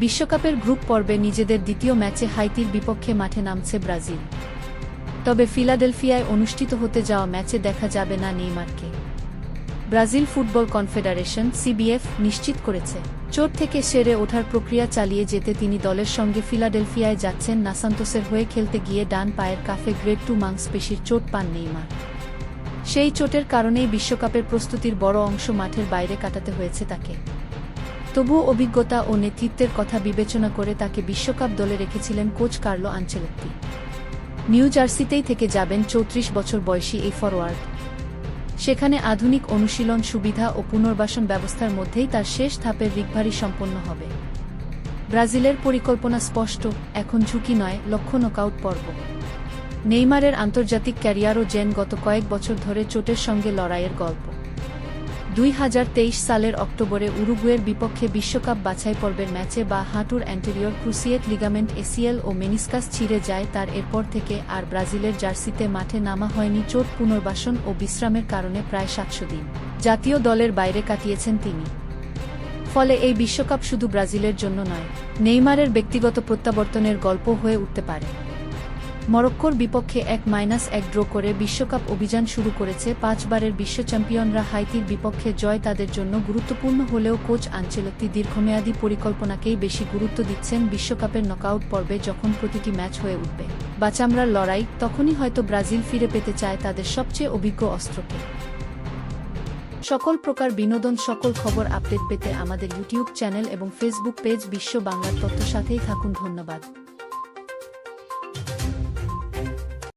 বিশ্বকাপের গ্রুপ পর্বে নিজেদের দ্বিতীয় ম্যাচে হাইতির বিপক্ষে মাঠে নামছে ব্রাজিল। তবে ফিলাডেলফিয়ায় অনুষ্ঠিত হতে যাওয়া ম্যাচে দেখা যাবে না নেইমারকে। ব্রাজিল ফুটবল কনফেডারেশন (সিবিএফ) নিশ্চিত করেছে, চোট থেকে সেরে ওঠার প্রক্রিয়া চালিয়ে যেতে তিনি দলের সঙ্গে ফিলাডেলফিয়ায় যাচ্ছেন। নাসান্তোসের হয়ে খেলতে গিয়ে ডান পায়ের কাফে গ্রেড 2 মাংসপেশির চোট পান নেইমার। সেই চোটের কারণেই বিশ্বকাপের প্রস্তুতির বড় অংশ মাঠের বাইরে কাটাতে হয়েছে তাকে। তবুও অভিজ্ঞতা ও নেতৃত্বের কথা বিবেচনা করে তাকে বিশ্বকাপ দলে রেখেছিলেন কোচ কার্লো আনচেলত্তি। নিউ জার্সিতেই থেকে যাবেন 34 বছর বয়সী এই ফরোয়ার্ড। সেখানে আধুনিক অনুশীলন সুবিধা ও পুনর্বাসন ব্যবস্থার মধ্যেই তার শেষ ধাপের রিকভারি সম্পন্ন হবে। ব্রাজিলের পরিকল্পনা স্পষ্ট, এখন ঝুঁকি নয়, লক্ষ্য নকআউট পর্ব। নেইমারের আন্তর্জাতিক ক্যারিয়ারও যেন গত কয়েক বছর ধরে চোটের সঙ্গে লড়াইয়ের গল্প। 2023 সালের অক্টোবরে উরুগুয়ের বিপক্ষে বিশ্বকাপ বাছাই পর্বের ম্যাচে বাঁ হাঁটুর অ্যান্টেরিয়র ক্রুসিয়েট লিগামেন্ট এসিএল ও মেনিসকাস ছিঁড়ে যায় তার। এরপর থেকে আর ব্রাজিলের জার্সিতে মাঠে নামা হয়নি। চোট, পুনর্বাসন ও বিশ্রামের কারণে প্রায় 700 দিন জাতীয় দলের বাইরে কাটিয়েছেন তিনি। ফলে এই বিশ্বকাপ শুধু ব্রাজিলের জন্য নয়, নেইমারের ব্যক্তিগত প্রত্যাবর্তনের গল্প হয়ে উঠতে পারে। মরক্কোর বিপক্ষে 1-1 ড্র করে বিশ্বকাপ অভিযান শুরু করেছে 5 বারের বিশ্ব চ্যাম্পিয়নরা। হাইতির বিপক্ষে জয় তাদের জন্য গুরুত্বপূর্ণ হলেও কোচ আনচেলত্তি দীর্ঘমেয়াদী পরিকল্পনাকেই বেশি গুরুত্ব দিচ্ছেন। বিশ্বকাপের নকআউট পর্বে যখন প্রতিটি ম্যাচ হয়ে উঠবে বাঁচামরার লড়াই, তখনই হয়তো ব্রাজিল ফিরে পেতে চায় তাদের সবচেয়ে অভিজ্ঞ অস্ত্রকে। সকল প্রকার বিনোদন, সকল খবর আপডেট পেতে আমাদের ইউটিউব চ্যানেল এবং ফেসবুক পেজ বিশ্ব বাংলার তথ্য সাথেই থাকুন। ধন্যবাদ।